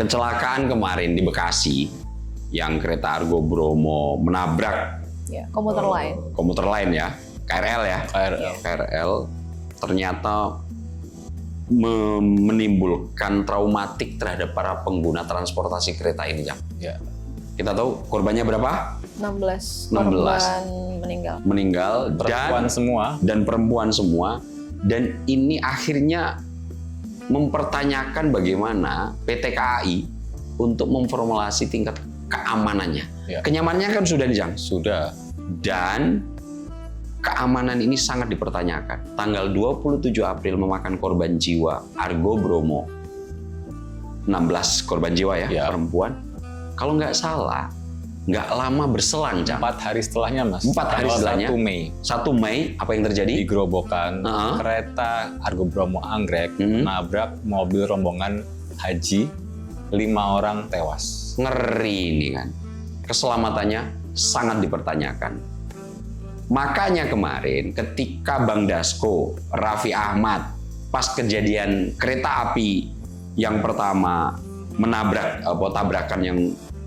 kecelakaan kemarin di Bekasi yang kereta Argo Bromo menabrak komuter lain ya, KRL ya, KRL ternyata menimbulkan traumatik terhadap para pengguna transportasi kereta ini, Jang. Ya. Kita tahu korbannya berapa? 16 meninggal dan perempuan semua. Dan ini akhirnya mempertanyakan bagaimana PT KAI untuk memformulasi tingkat keamanannya. Ya. Kenyamanannya kan sudah nih, Jang? Sudah. Dan keamanan ini sangat dipertanyakan. Tanggal 27 April memakan korban jiwa Argo Bromo. 16 korban jiwa ya, perempuan. Kalau nggak salah, nggak lama berselang, Jang. 4 hari setelahnya, Mas. 4 hari setelahnya. 1 Mei. 1 Mei, apa yang terjadi? Di Grobogan, kereta Argo Bromo Anggrek nabrak mobil rombongan haji, 5 orang tewas. Ngeri ini kan. Keselamatannya sangat dipertanyakan. Makanya kemarin ketika Bang Dasko, Raffi Ahmad, pas kejadian kereta api yang pertama menabrak tabrakan yang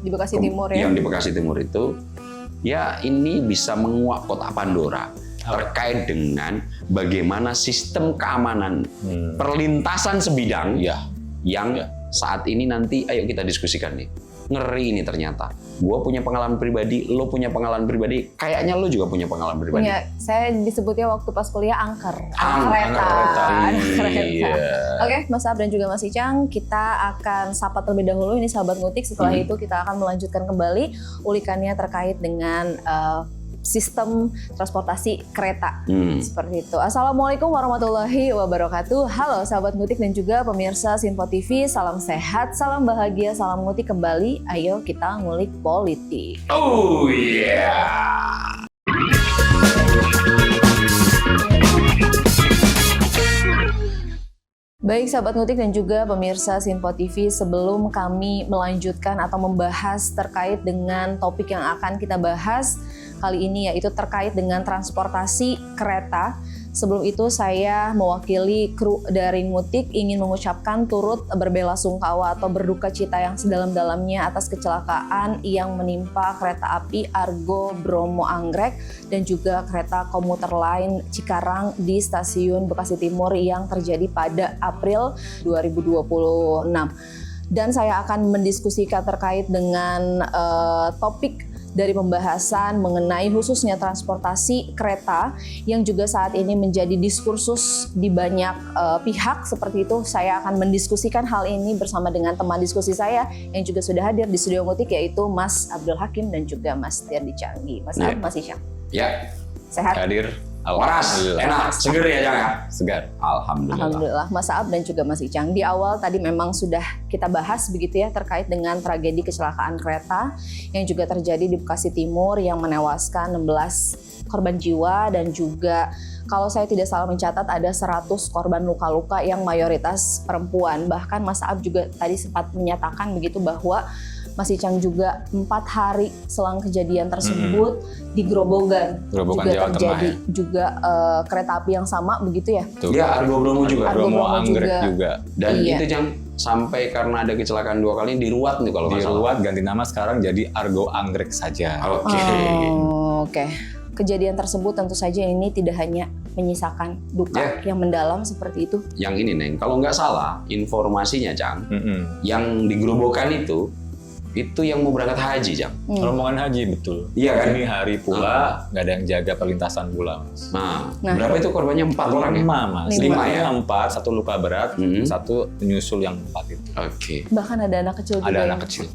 di Bekasi Timur ya. Yang di Bekasi Timur itu, ya ini bisa menguak kotak Pandora terkait dengan bagaimana sistem keamanan perlintasan sebidang yang saat ini nanti ayo kita diskusikan nih. Ngeri ini ternyata. Gua punya pengalaman pribadi, lo punya pengalaman pribadi, kayaknya lo juga punya pengalaman pribadi. Saya disebutnya waktu pas kuliah angker. Kereta. Oke, Mas Ab dan juga Mas Icang, kita akan sapa terlebih dahulu ini sahabat ngutik. Setelah itu kita akan melanjutkan kembali ulikannya terkait dengan sistem transportasi kereta seperti itu. Assalamualaikum warahmatullahi wabarakatuh. Halo sahabat ngutik dan juga pemirsa Sinpo TV. Salam sehat, salam bahagia, salam ngutik kembali. Ayo kita ngulik politik. Oh yeah. Baik sahabat ngutik dan juga pemirsa Sinpo TV, sebelum kami melanjutkan atau membahas terkait dengan topik yang akan kita bahas kali ini, yaitu terkait dengan transportasi kereta. Sebelum itu saya mewakili kru dari Ngutik ingin mengucapkan turut berbela-sungkawa atau berduka cita yang sedalam-dalamnya atas kecelakaan yang menimpa kereta api Argo Bromo Anggrek dan juga kereta komuter lain Cikarang di stasiun Bekasi Timur yang terjadi pada April 2026. Dan saya akan mendiskusikan terkait dengan topik dari pembahasan mengenai khususnya transportasi kereta yang juga saat ini menjadi diskursus di banyak pihak. Seperti itu, saya akan mendiskusikan hal ini bersama dengan teman diskusi saya yang juga sudah hadir di studio Ngutik, yaitu Mas Abdul Hakim dan juga Mas Tirdi Canggi. Mas Ab, Mas Isyam. Ya. Sehat? Hadir. Waras, enak, seger ya Jang ya? Segar. Alhamdulillah. Mas Ab dan juga Mas Icang. Di awal tadi memang sudah kita bahas begitu ya terkait dengan tragedi kecelakaan kereta yang juga terjadi di Bekasi Timur yang menewaskan 16 korban jiwa dan juga kalau saya tidak salah mencatat ada 100 korban luka-luka yang mayoritas perempuan. Bahkan Mas Ab juga tadi sempat menyatakan begitu bahwa Mas Icang juga 4 hari selang kejadian tersebut di Grobogan juga Jawa terjadi Tengah, ya? juga kereta api yang sama begitu ya? Iya, Argo Bromo juga. Argo Bromo Anggrek juga. Dan itu Jang, sampai karena ada kecelakaan 2 kali diruat nih kalau nggak salah. Diruat, ganti nama sekarang jadi Argo Anggrek saja. Oke. Kejadian tersebut tentu saja ini tidak hanya menyisakan duka yang mendalam seperti itu. Yang ini Neng, kalau nggak salah informasinya Jang, yang digerobokan itu yang mau berangkat haji, Jang. Rombongan haji, betul. Iya kan? Ini hari pula, nggak ada yang jaga perlintasan pula, Mas. Nah, berapa itu korbannya? 4 orang ya? 5, Mas. 5 ya? 4, 1 luka berat, 1 menyusul yang 4 itu. Oke. Bahkan ada anak kecil juga. Ada anak kecil.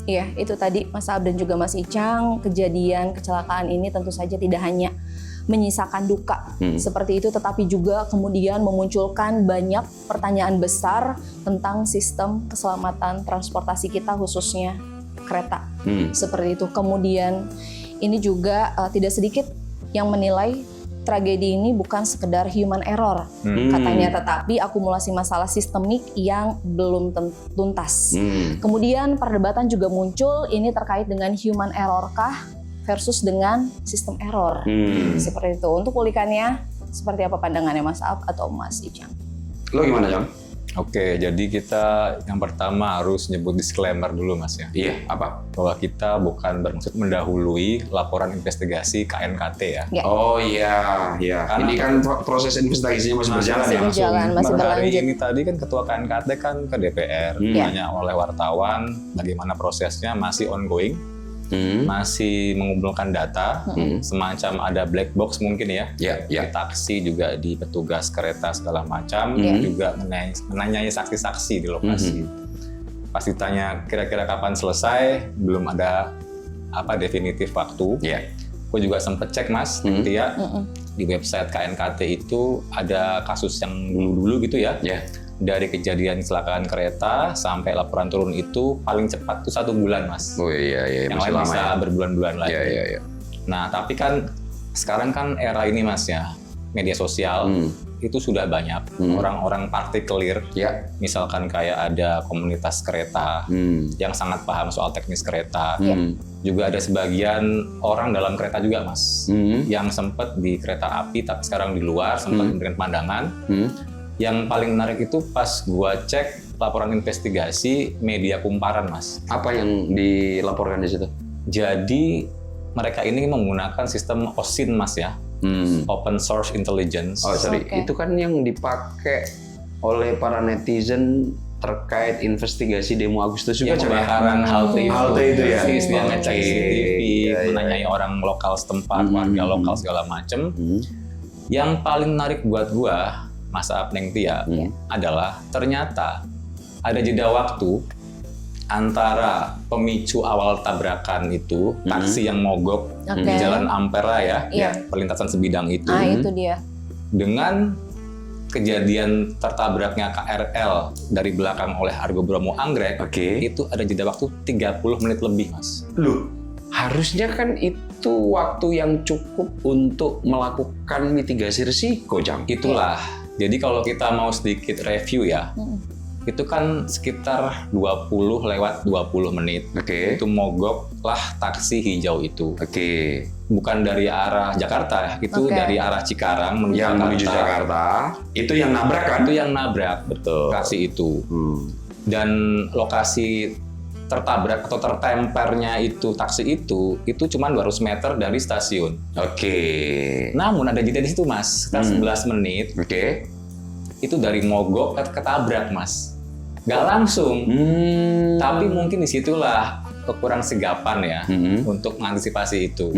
Iya, itu tadi Mas Ab dan juga Mas Icang, kejadian kecelakaan ini tentu saja tidak hanya menyisakan duka seperti itu, tetapi juga kemudian memunculkan banyak pertanyaan besar tentang sistem keselamatan transportasi kita khususnya kereta seperti itu. Kemudian ini juga tidak sedikit yang menilai tragedi ini bukan sekedar human error katanya, tetapi akumulasi masalah sistemik yang belum tuntas. Kemudian perdebatan juga muncul ini terkait dengan human error kah versus dengan sistem error. Seperti itu. Untuk ulikannya, seperti apa pandangannya Mas Ab atau Mas Icang? Lo gimana, Jang? Oke, jadi kita yang pertama harus nyebut disclaimer dulu Mas ya. Iya, apa? Bahwa kita bukan bermaksud mendahului laporan investigasi KNKT ya. Ya. Oh iya, iya. Karena Ini kan proses investigasinya masih berjalan Masih ya. berjalan, masih Per hari berlanjut. ini tadi kan ketua KNKT kan ke DPR, ditanya oleh wartawan bagaimana prosesnya, masih ongoing, masih mengumpulkan data, semacam ada black box mungkin ya. Ya, Di ya. taksi juga di petugas kereta segala macam, juga menanyai saksi-saksi di lokasi. Pas ditanya kira-kira kapan selesai, belum ada definitif waktu. Ya. Gue juga sempet cek Mas, Tia, di website KNKT itu ada kasus yang dulu-dulu gitu ya. Ya. Dari kejadian kecelakaan kereta sampai laporan turun itu paling cepat tuh 1 bulan Mas. Oh iya, iya. Yang Masih lain lama bisa ya. berbulan-bulan lagi. Iya, iya, iya. Nah tapi kan sekarang kan era ini Mas ya, media sosial itu sudah banyak orang-orang partikelir. Ya. Misalkan kayak ada komunitas kereta yang sangat paham soal teknis kereta. Juga ada sebagian orang dalam kereta juga Mas, yang sempat di kereta api tapi sekarang di luar, sempat memberikan pandangan. Yang paling menarik itu pas gua cek laporan investigasi media kumparan Mas. Apa yang dilaporkan di situ? Jadi mereka ini menggunakan sistem OSINT Mas ya, Open Source Intelligence. Oh sorry, Oke. itu kan yang dipakai oleh para netizen terkait investigasi demo Agustus juga, Yang Cak, ya? pembakaran halte itu ya? Dia ngecek Oke. CCTV, Iya, iya, menanyai orang lokal setempat, warga lokal segala macem. Yang paling menarik buat gua, Mas Aap Neng Tia, adalah ternyata ada jeda waktu antara pemicu awal tabrakan itu, taksi yang mogok di Oke. Jalan Ampera ya, Iya. perlintasan sebidang itu, Itu dia. dengan kejadian tertabraknya KRL dari belakang oleh Argo Bromo Anggrek, Oke. itu ada jeda waktu 30 menit lebih, Mas. Loh, harusnya kan itu waktu yang cukup untuk melakukan mitigasi risiko, Jang. Itulah. Jadi kalau kita mau sedikit review ya, itu kan sekitar 20 menit. Oke. Itu mogoklah taksi hijau itu. Oke. Bukan dari arah Jakarta, itu Oke. dari arah Cikarang menuju Yang Jakarta. menuju Jakarta, itu yang nabrak kan? Itu yang nabrak, Betul. taksi itu. Dan lokasi tertabrak atau tertempernya itu taksi itu cuma 200 meter dari stasiun. Oke. Namun ada jeda di situ Mas, sekitar 11 menit. Oke. Itu dari mogok ke ketabrak Mas. Nggak langsung, tapi mungkin disitulah kekurang sigapan ya untuk mengantisipasi itu.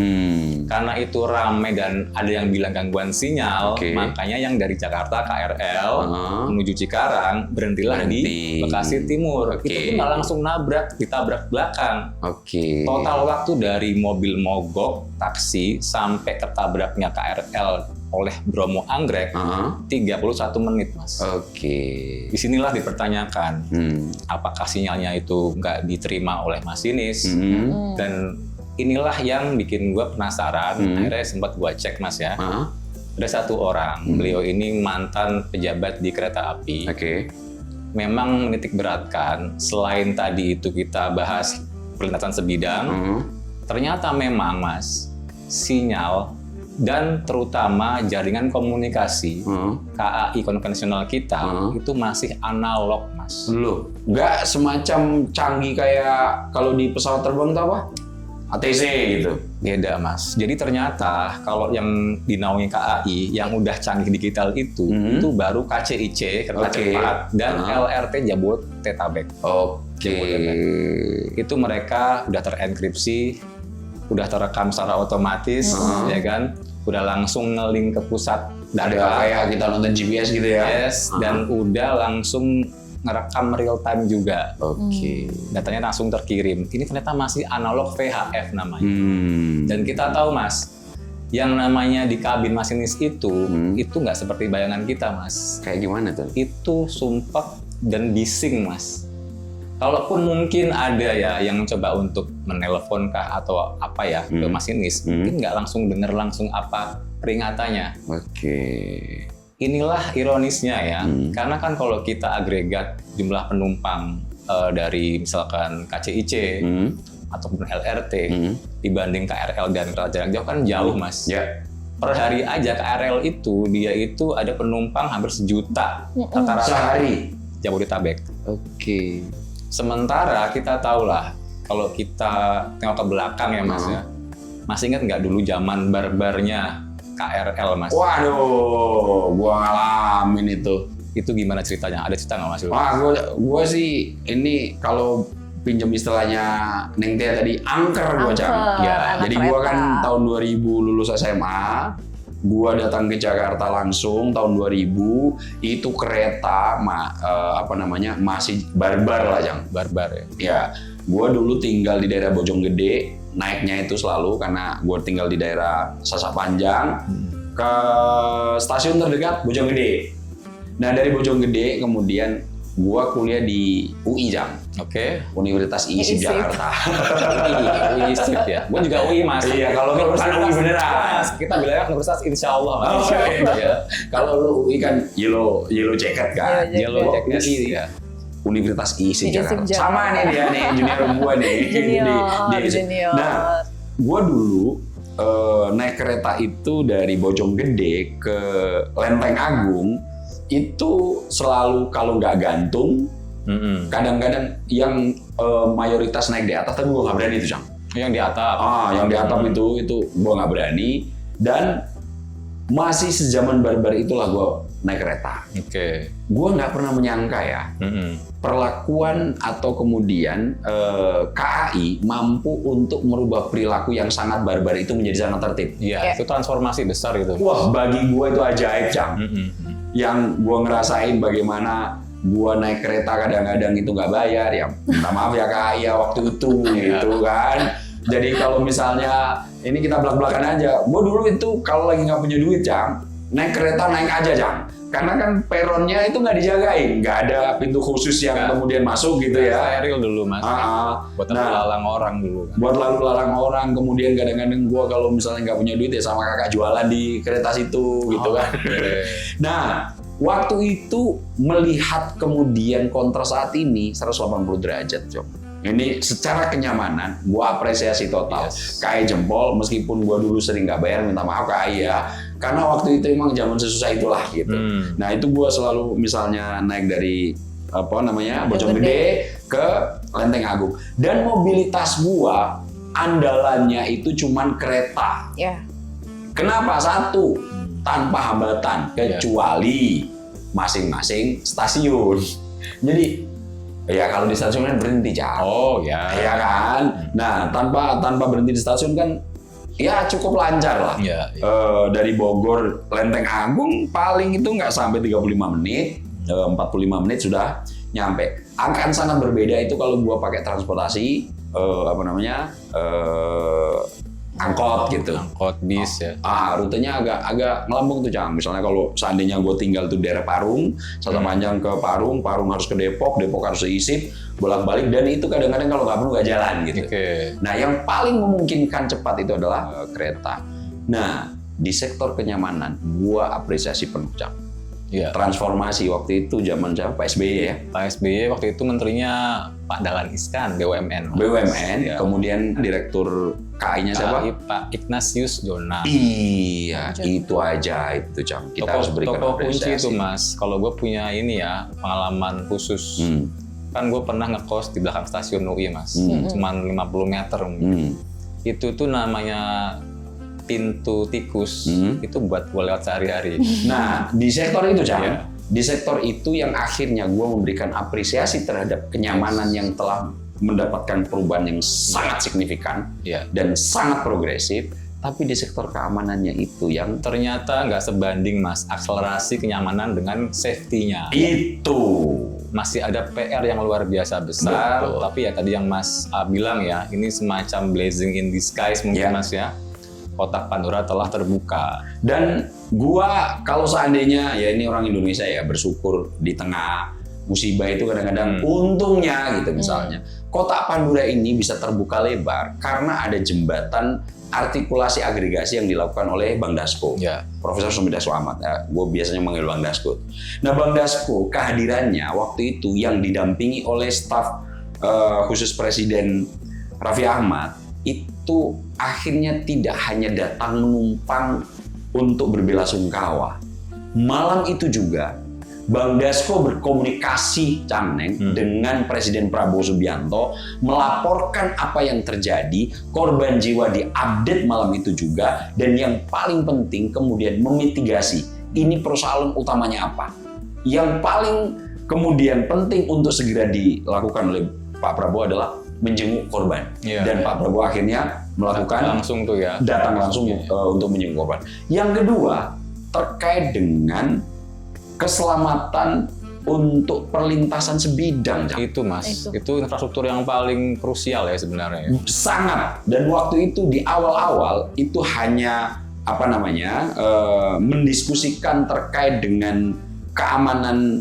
Karena itu ramai dan ada yang bilang gangguan sinyal, Oke. makanya yang dari Jakarta KRL menuju Cikarang berhentilah di Bekasi Timur. Oke. Itu pun nggak langsung nabrak, ditabrak belakang. Oke. Total waktu dari mobil mogok taksi sampai ketabraknya KRL oleh Bromo Anggrek 31 menit, Mas. Oke. Disinilah dipertanyakan apakah sinyalnya itu nggak diterima oleh masinis, dan inilah yang bikin gue penasaran. Akhirnya sempat gue cek Mas ya. Ada satu orang, beliau ini mantan pejabat di kereta api. Oke. Memang menitik beratkan, selain tadi itu kita bahas perlintasan sebidang, ternyata memang Mas, sinyal dan terutama jaringan komunikasi KAI konvensional kita itu masih analog, Mas. Loh, nggak semacam canggih kayak kalau di pesawat terbang itu apa? ATC gitu. Beda, Mas. Jadi ternyata kalau yang dinaungi KAI yang udah canggih digital itu baru KCIC kereta Oke. cepat dan LRT Jabodetabek. Oke. Itu mereka udah terenkripsi, udah terekam secara otomatis, ya kan? Udah langsung nge-link ke pusat Ada data. kayak kita nonton GPS gitu ya? Yes, dan udah langsung ngerekam real time juga. Oke. Datanya langsung terkirim. Ini ternyata masih analog VHF namanya. Dan kita tahu Mas, yang namanya di kabin masinis itu nggak seperti bayangan kita Mas. Kayak gimana tuh? Itu sumpek dan bising Mas. Kalaupun mungkin ada ya yang coba untuk menelpon kah atau apa ya ke masinis, mungkin nggak langsung dengar langsung apa peringatannya. Oke. Inilah ironisnya ya, karena kan kalau kita agregat jumlah penumpang dari misalkan KCIC ataupun LRT dibanding KRL dan kereta jarak jauh kan jauh Mas. Ya. Per hari aja KRL itu dia itu ada penumpang hampir 1 juta rata-rata. Sehari. Jabodetabek. Oke. Sementara kita tahu lah, kalau kita tengok ke belakang ya Mas ya, masih ingat nggak dulu zaman barbarnya KRL Mas? Waduh, gua ngalamin itu. Itu gimana ceritanya? Ada cerita nggak Mas? Wah, gua sih ini kalau pinjam istilahnya Neng Tia tadi, angker gua Cang. Ya, jadi gua kan tahun 2000 lulus SMA, gua datang ke Jakarta langsung tahun 2000, itu kereta masih barbar lah Cang. Barbar ya? Ya, gua dulu tinggal di daerah Bojonggede, naiknya itu selalu karena gua tinggal di daerah Sasak Panjang, ke stasiun terdekat Bojonggede. Nah dari Bojonggede kemudian gua kuliah di UI Jang. Oke. Universitas ISIP Jakarta. UI ISIP ya. Gua juga UI Mas. Iya, kalau lu kan UI beneran. Kita bilangnya universitas insya Allah Mas. Oh, iya. Kalau lu UI kan yellow jacket kan. Yellow jacket ya. Universitas ISIP Jakarta. Jakarta. Sama nih dia nih junior gua nih. Junior. Nah, gua dulu naik kereta itu dari Bojonggede ke Lenteng Agung itu selalu kalau nggak gantung, kadang-kadang yang mayoritas naik di atas, tapi gue nggak berani itu Cang. Yang di atap. Yang di atap itu gue nggak berani, dan masih sejaman barbar itulah gue naik kereta. Oke. Gue nggak pernah menyangka ya perlakuan atau kemudian KAI mampu untuk merubah perilaku yang sangat barbar itu menjadi sangat tertib. Iya, itu transformasi besar itu. Wah, bagi gue itu ajaib Cang. Yang gue ngerasain bagaimana gue naik kereta kadang-kadang itu nggak bayar, ya minta maaf ya KAI ya waktu itu gitu kan. Jadi kalau misalnya ini kita belak-belakan aja, gue dulu itu kalau lagi nggak punya duit Cang, naik kereta naik aja Cang, karena kan peronnya itu nggak dijagain, nggak ada pintu khusus yang kemudian masuk gitu ya. Steril dulu Mas. Buat lalu lalang orang dulu kan. Buat lalu lalang orang, kemudian kadang-kadang gue kalau misalnya nggak punya duit ya sama kakak jualan di kereta situ gitu kan. Nah, waktu itu melihat kemudian kontra saat ini 180 derajat Cok. Ini secara kenyamanan, gue apresiasi total. KAI jempol, meskipun gue dulu sering nggak bayar, minta maaf KAI ya. Karena waktu itu emang zaman sesusah itulah gitu. Nah itu gue selalu misalnya naik dari Bojonggede ke Lenteng Agung. Dan mobilitas gue, andalannya itu cuman kereta. Kenapa? Satu, tanpa hambatan, kecuali masing-masing stasiun. Jadi ya kalau di stasiun kan berhenti Cang. Oh ya. Iya kan. Nah tanpa berhenti di stasiun kan ya cukup lancar lah. Dari Bogor Lenteng Agung paling itu nggak sampai 35 menit, 45 menit sudah nyampe. Akan sangat berbeda itu kalau gua pakai transportasi angkot gitu. Angkot bis ya. Rutenya agak ngelambung tuh Cang. Misalnya kalau seandainya gue tinggal tuh daerah Parung, Sasak Panjang ke Parung harus ke Depok harus ke ISIP, bolak-balik, dan itu kadang-kadang kalau nggak perlu nggak jalan gitu. Nah yang paling memungkinkan cepat itu adalah kereta. Nah di sektor kenyamanan gue apresiasi penuh Cang. Transformasi waktu itu zaman siapa? Pak SBY ya? Pak SBY waktu itu menterinya Pak Dahlan Iskan, BUMN. Kemudian direktur KAI-nya siapa? Pak Ignatius Jonan. Iya, itu aja itu Cang. Kita harus berikan apresiasi. Kunci itu Mas. Kalau gue punya ini ya, pengalaman khusus. Kan gue pernah ngekos di belakang stasiun UI Mas. Cuman 50 meter mungkin. Itu tuh namanya pintu tikus. Itu buat gue lewat sehari-hari. Nah, di sektor itu Cang. Di sektor itu yang akhirnya gue memberikan apresiasi terhadap kenyamanan yang telah mendapatkan perubahan yang sangat signifikan dan sangat progresif, tapi di sektor keamanannya itu yang ternyata nggak sebanding Mas, akselerasi kenyamanan dengan safety-nya. Itu masih ada PR yang luar biasa besar. Tapi ya tadi yang Mas bilang ya, ini semacam blessing in disguise mungkin Mas ya. Kotak Pandora telah terbuka. Dan gua kalau seandainya ya ini orang Indonesia ya bersyukur di tengah musibah itu kadang-kadang untungnya gitu misalnya kotak Pandora ini bisa terbuka lebar karena ada jembatan artikulasi agregasi yang dilakukan oleh Bang Dasko, Profesor Sumi Dasko Ahmad. Gue biasanya manggil Bang Dasko. Nah Bang Dasko kehadirannya waktu itu yang didampingi oleh staf khusus Presiden Raffi Ahmad itu akhirnya tidak hanya datang menumpang untuk berbela sungkawa. Malam itu juga Bang Dasko berkomunikasi dengan Presiden Prabowo Subianto, melaporkan apa yang terjadi, korban jiwa diupdate malam itu juga, dan yang paling penting kemudian memitigasi. Ini persoalan utamanya apa? Yang paling kemudian penting untuk segera dilakukan oleh Pak Prabowo adalah menjenguk korban. Dan Pak Prabowo akhirnya melakukan langsung tuh ya, datang langsung untuk menjenguk korban. Yang kedua, terkait dengan keselamatan untuk perlintasan sebidang. Itu Mas, itu infrastruktur yang paling krusial ya sebenarnya. Sangat. Dan waktu itu di awal-awal itu hanya mendiskusikan terkait dengan keamanan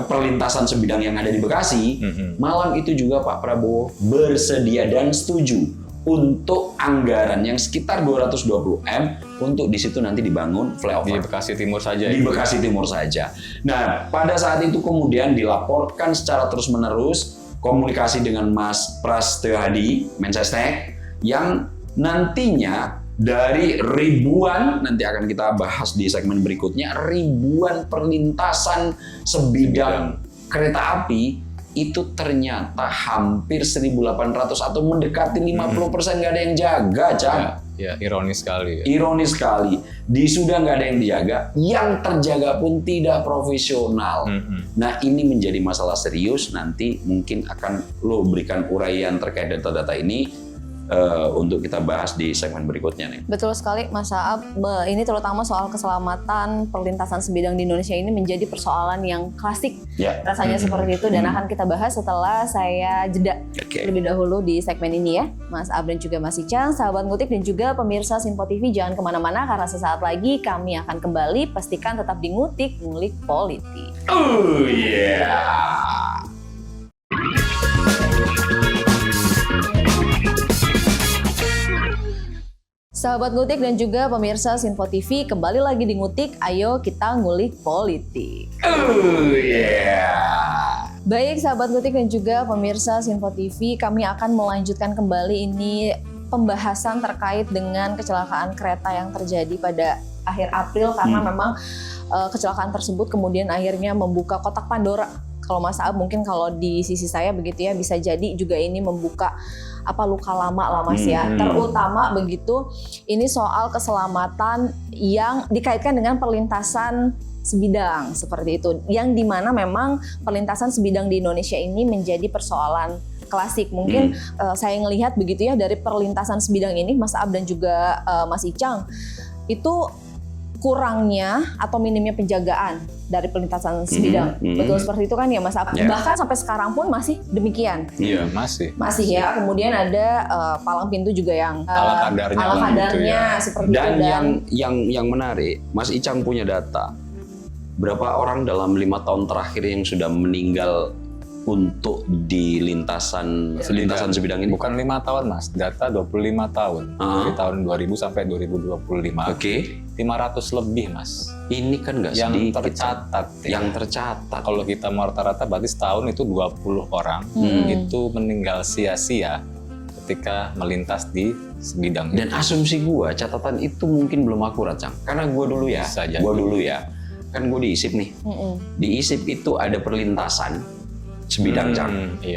perlintasan sebidang yang ada di Bekasi. Malam itu juga Pak Prabowo bersedia dan setuju untuk anggaran yang sekitar 220 M untuk di situ nanti dibangun flyover. Di Bekasi Timur saja. Di Bekasi Timur saja. Nah, pada saat itu kemudian dilaporkan secara terus-menerus komunikasi dengan Mas Prasetyo Hadi, Mensesnek, yang nantinya dari ribuan, nanti akan kita bahas di segmen berikutnya, ribuan perlintasan sebidang kereta api itu ternyata hampir 1.800 atau mendekati 50% nggak ada yang jaga, Cang. Ya, ironis sekali. Ya. Ironis sekali. Di sudah nggak ada yang dijaga, yang terjaga pun tidak profesional. Nah, ini menjadi masalah serius. Nanti mungkin akan lo berikan uraian terkait data-data ini untuk kita bahas di segmen berikutnya nih. Betul sekali Mas Aab, ini terutama soal keselamatan perlintasan sebidang di Indonesia ini menjadi persoalan yang klasik rasanya seperti itu, dan akan kita bahas setelah saya jeda terlebih dahulu di segmen ini ya Mas Aab dan juga Mas Icang, sahabat ngutik dan juga pemirsa Sinpo TV, jangan kemana-mana karena sesaat lagi kami akan kembali, pastikan tetap di Ngutik Ngulik Politik. Oh yeah. Sahabat Ngutik dan juga pemirsa Sinpo TV, kembali lagi di Ngutik, ayo kita ngulik politik. Oh yeah. Baik sahabat Ngutik dan juga pemirsa Sinpo TV, kami akan melanjutkan kembali ini pembahasan terkait dengan kecelakaan kereta yang terjadi pada akhir April, karena memang kecelakaan tersebut kemudian akhirnya membuka kotak Pandora. Kalau Mas Aab mungkin kalau di sisi saya begitu ya, bisa jadi juga ini membuka luka lama lah Mas ya. Terutama begitu ini soal keselamatan yang dikaitkan dengan perlintasan sebidang seperti itu. Yang dimana memang perlintasan sebidang di Indonesia ini menjadi persoalan klasik. Mungkin saya ngelihat begitu ya dari perlintasan sebidang ini Mas Aab dan juga Mas Icang, itu kurangnya atau minimnya penjagaan dari perlintasan sebidang. Betul seperti itu kan ya Mas Aab? Bahkan sampai sekarang pun masih demikian. Iya, masih. Masih ya. Kemudian ada palang pintu juga yang ala kadarnya seperti dan itu. Dan yang menarik, Mas Icang punya data berapa orang dalam 5 tahun terakhir yang sudah meninggal untuk di lintasan sebidang ini? Bukan 5 tahun Mas, data 25 tahun. Dari tahun 2000 sampai 2025. Oke. 500 lebih Mas. Ini kan nggak yang sedikit. tercatat. Yang tercatat. Kalau kita mau rata-rata berarti setahun itu 20 orang itu meninggal sia-sia ketika melintas di sebidang. Dan asumsi gua catatan itu mungkin belum akurat, Cang. Karena gua dulu ya. Kan gua di ISIP nih. Di ISIP itu ada perlintasan sebidang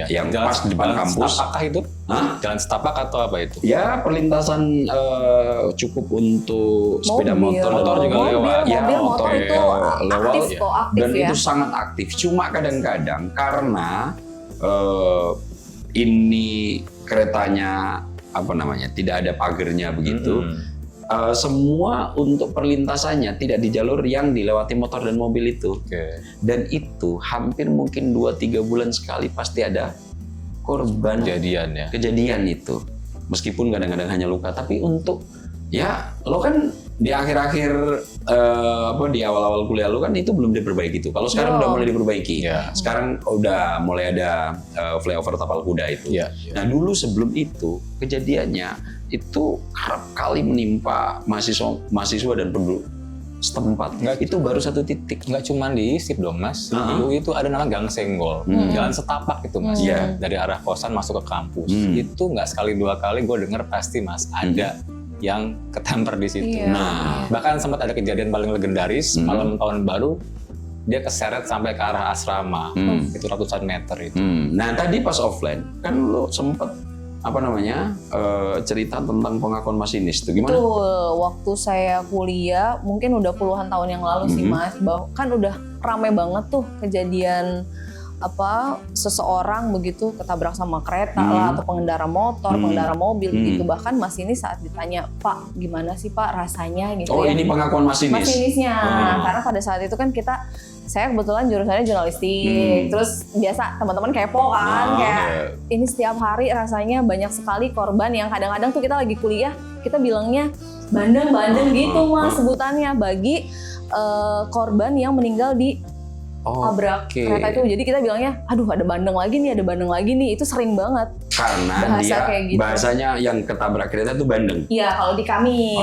yang jalan, pas di depan kampus. Apakah itu? Jalan setapak atau apa itu? Ya, perlintasan cukup untuk sepeda motor juga lewat. Motor itu aktif kok, dan itu sangat aktif. Cuma kadang-kadang karena ini keretanya tidak ada pagernya begitu. Semua untuk perlintasannya tidak di jalur yang dilewati motor dan mobil itu. Dan itu hampir mungkin 2-3 bulan sekali pasti ada korban kejadian itu. Meskipun kadang-kadang hanya luka, tapi untuk lo kan di akhir-akhir di awal-awal kuliah lo kan itu belum diperbaiki itu. Kalau sekarang udah mulai diperbaiki. Sekarang udah mulai ada flyover tapal kuda itu. Nah, dulu sebelum itu kejadiannya itu kerap kali menimpa mahasiswa dan penduduk setempat. Itu baru satu titik. Nggak cuma di ISIP dong Mas. Dulu itu ada nama Gang Senggol. Jalan setapak itu Mas. Dari arah kosan masuk ke kampus. Itu nggak sekali 2 kali gue denger pasti Mas ada yang ketemper di situ. Nah, bahkan sempat ada kejadian paling legendaris malam tahun baru dia keseret sampai ke arah asrama. Itu ratusan meter itu. Nah tadi pas offline kan lo sempet cerita tentang pengakuan masinis itu gimana? Betul, waktu saya kuliah mungkin udah puluhan tahun yang lalu sih Mas, kan udah rame banget tuh kejadian seseorang begitu ketabrak sama kereta lah atau pengendara motor, pengendara mobil gitu. Bahkan masinis saat ditanya, "Pak, gimana sih Pak rasanya?" gitu Oh, ini pengakuan masinis? Masinisnya, karena pada saat itu kan saya kebetulan jurusannya jurnalistik, terus biasa teman-teman kepo kan, ini setiap hari rasanya banyak sekali korban yang kadang-kadang tuh kita lagi kuliah, kita bilangnya bandeng-bandeng gitu Mas sebutannya bagi korban yang meninggal di tabrak kereta itu. Jadi kita bilangnya, aduh ada bandeng lagi nih, itu sering banget. Karena bahasa kayak gitu. Bahasanya yang ketabrak kereta itu bandeng? Iya, kalau di kami,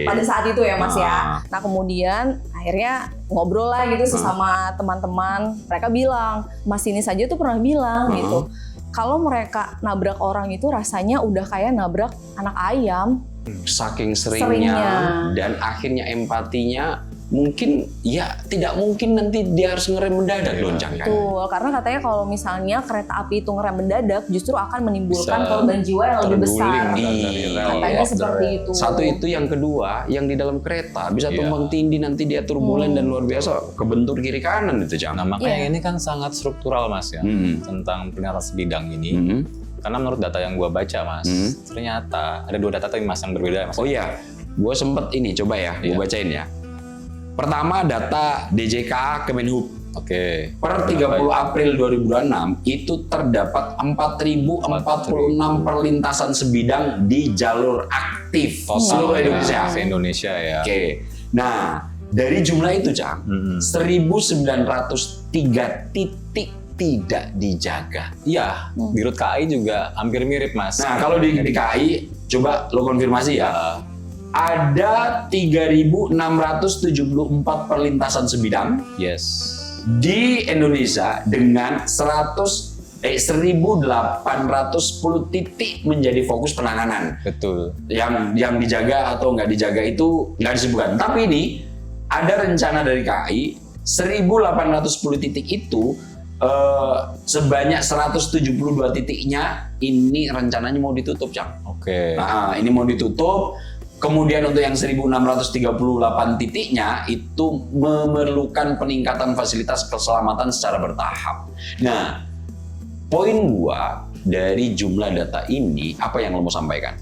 pada saat itu ya Mas ya. Nah kemudian akhirnya ngobrol lah gitu sesama teman-teman, mereka bilang, masinis aja tuh pernah bilang gitu, kalau mereka nabrak orang itu rasanya udah kayak nabrak anak ayam. Saking seringnya. Dan akhirnya empatinya mungkin tidak mungkin nanti dia harus ngerem mendadak dong kan? Betul, karena katanya kalau misalnya kereta api itu ngerem mendadak justru akan menimbulkan korban jiwa yang lebih besar. Katanya seperti itu. Satu itu, yang kedua, yang di dalam kereta bisa tumpang tindih, nanti dia turbulen dan luar biasa kebentur kiri kanan itu Cang. Nah makanya ini kan sangat struktural Mas ya, tentang pelintasan sebidang ini. Karena menurut data yang gua baca Mas, ternyata ada 2 data tapi Mas yang berbeda Mas. Oh iya, gua sempet coba ya, gua bacain ya. Pertama data DJKA Kemenhub. Oke. Per 30 April 2026 itu terdapat 4.046 perlintasan sebidang di jalur aktif seluruh Indonesia. Se-Indonesia ya. Oke. Nah, dari jumlah itu Cang, 1.903 titik tidak dijaga. Iya, di Rut KAI juga hampir mirip Mas. Nah, kalau di KAI coba lo konfirmasi ya. Ada 3.674 perlintasan sebidang di Indonesia dengan 1.810 titik menjadi fokus penanganan. Betul. Yang dijaga atau nggak dijaga itu nggak disebutkan. Tapi ini ada rencana dari KAI 1.810 titik itu sebanyak 172 titiknya ini rencananya mau ditutup, Cang. Oke. Nah, ini mau ditutup. Kemudian untuk yang 1.638 titiknya itu memerlukan peningkatan fasilitas keselamatan secara bertahap. Nah, poin gua dari jumlah data ini, apa yang lo mau sampaikan?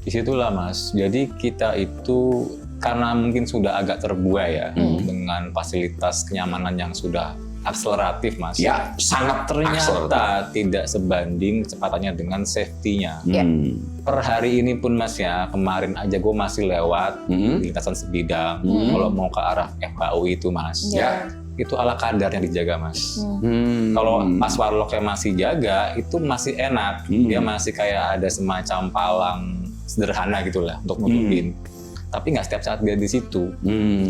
Disitulah Mas, jadi kita itu karena mungkin sudah agak terbuai ya dengan fasilitas kenyamanan yang sudah akseleratif Mas. Ya, sangat ternyata tidak sebanding kecepatannya dengan safety-nya. Per hari ini pun Mas ya, kemarin aja gue masih lewat di lintasan sebidang, kalau mau ke arah FKU itu Mas, itu ala kadarnya dijaga Mas. Kalau pas warlocknya masih jaga, itu masih enak, dia masih kayak ada semacam palang sederhana gitulah untuk nutupin. Tapi nggak setiap saat dia di situ.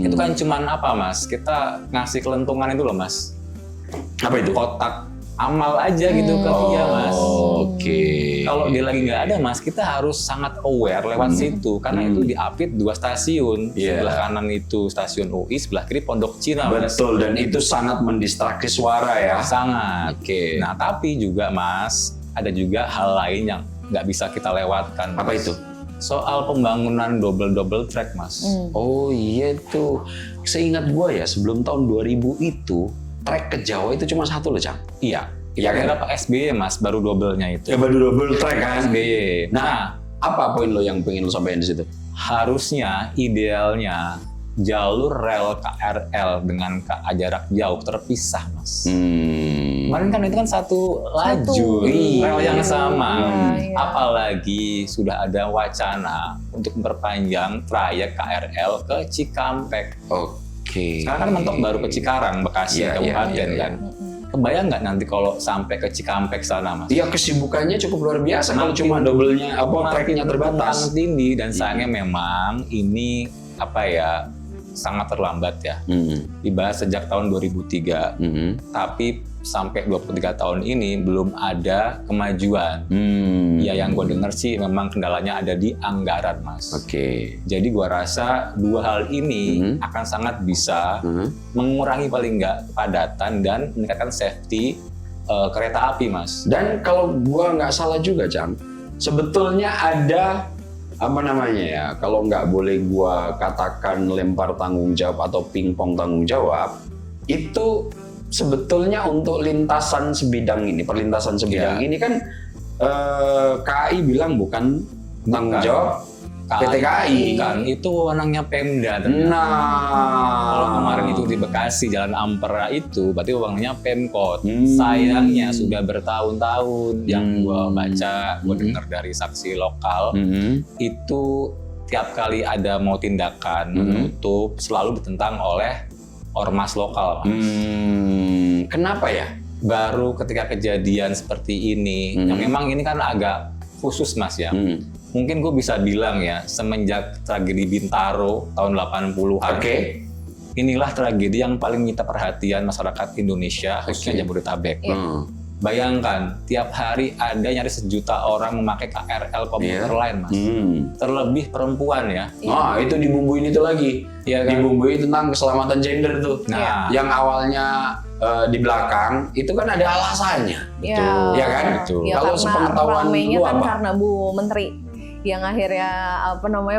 Itu kan cuman apa Mas, kita ngasih kelentungan itu loh Mas. Apa itu? Kotak amal aja gitu ke dia Mas. Kalau dia lagi nggak ada Mas, kita harus sangat aware lewat situ karena itu diapit 2 stasiun. Sebelah kanan itu stasiun UI, sebelah kiri Pondok Cina Mas. Betul, dan itu sangat mendistraksi suara ya. Sangat. Nah tapi juga Mas, ada juga hal lain yang nggak bisa kita lewatkan. Apa itu? Soal pembangunan double track Mas. Oh iya tuh, seingat gua ya sebelum tahun 2000 itu trek ke Jawa itu cuma 1 loh Cang. Iya. Iya kan? Pak SBY Mas, baru double-nya itu. Ya baru double track kan? SBY. Nah, apa poin lo yang pengen lo sampaikan di situ? Harusnya, idealnya jalur rel KRL dengan KA jarak jauh terpisah Mas. Kemarin kan itu kan satu lajur rel yang sama. Apalagi sudah ada wacana untuk memperpanjang trayek KRL ke Cikampek. Sekarang kan mentok baru ke Cikarang, Bekasi, Kabupaten kan. Kebayang nggak nanti kalau sampai ke Cikampek sana Mas? Iya, kesibukannya cukup luar biasa kalau cuma double-nya tracknya terbatas. Tindih dan sayangnya memang ini sangat terlambat ya. Dibahas sejak tahun 2003. Tapi sampai 23 tahun ini belum ada kemajuan. Ya yang gue dengar sih memang kendalanya ada di anggaran, Mas. Oke. Jadi gue rasa dua hal ini akan sangat bisa mengurangi paling nggak kepadatan dan meningkatkan safety kereta api, Mas. Dan kalau gua nggak salah juga, Cang, sebetulnya ada apa namanya ya, kalau nggak boleh gua katakan lempar tanggung jawab atau pingpong tanggung jawab, itu sebetulnya untuk lintasan sebidang ini, perlintasan sebidang ini kan KAI bilang bukan tanggung jawab PT KAI. Kan itu wewenangnya Pemda ternyata. Nah, Kalau kemarin itu di Bekasi Jalan Ampera itu berarti wewenangnya Pemkot. Sayangnya sudah bertahun-tahun yang gua baca, gua dengar dari saksi lokal itu tiap kali ada mau tindakan menutup selalu ditentang oleh ormas lokal. Kenapa ya? Baru ketika kejadian seperti ini, yang memang ini kan agak khusus, Mas ya. Mungkin gue bisa bilang ya, semenjak tragedi Bintaro tahun 80-an, inilah tragedi yang paling menyita perhatian masyarakat Indonesia, khususnya Jabodetabek. Bayangkan, tiap hari ada nyaris 1 juta orang memakai KRL komuter lain, Mas. Terlebih perempuan ya. Nah, itu dibumbuin itu lagi. Iya kan? Dibumbuin tentang keselamatan gender tuh. Nah, yang awalnya di belakang itu kan ada alasannya. Ya kan? Betul. Ya, Kalau karena sepengetahuan ramainya lu kan apa? karena Bu Menteri yang akhirnya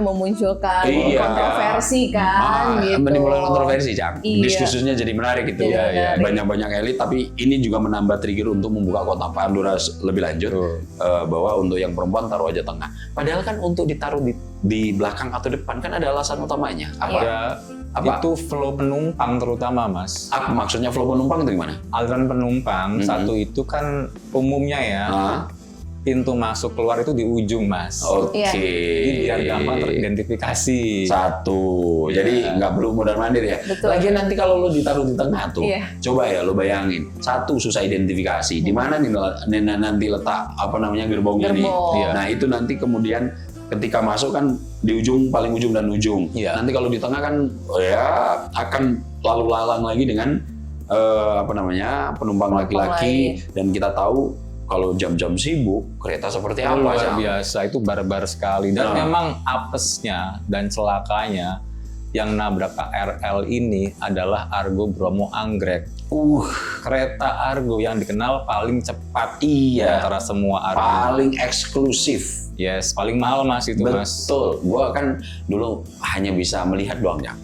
memunculkan Iya. kontroversi kan gitu. Menimbulkan kontroversi, Cang. Iya. Diskusinya jadi menarik gitu. Iya. Banyak-banyak elit, tapi ini juga menambah trigger untuk membuka kotak Pandora lebih lanjut. Bahwa untuk yang perempuan taruh aja tengah. Padahal kan untuk ditaruh di belakang atau depan kan ada alasan utamanya. Apa? Itu flow penumpang terutama, Mas. Apa maksudnya flow penumpang itu gimana? Aliran penumpang satu itu kan umumnya ya. Pintu masuk keluar itu di ujung, Mas. Oke. Jadi biar gampang teridentifikasi. Satu. Jadi nggak perlu mondar-mandir ya. Betul. Lagian nanti kalau lu ditaruh di tengah tuh, coba ya lu bayangin. Satu, susah identifikasi. Di mana nih nanti letak gerbongnya nih. Nah, itu nanti kemudian ketika masuk kan di ujung, paling ujung dan ujung. Nanti kalau di tengah kan akan lalu lalang lagi dengan penumpang laki-laki, dan kita tahu kalau jam-jam sibuk kereta seperti apa? Luar biasa, itu barbar sekali. Dan memang apesnya dan celakanya yang nabrak KRL ini adalah Argo Bromo Anggrek. Kereta Argo yang dikenal paling cepat antara semua Argo. Paling eksklusif. Yes, paling mahal, Mas, itu. Mas. Betul, gue kan dulu hanya bisa melihat doang ya.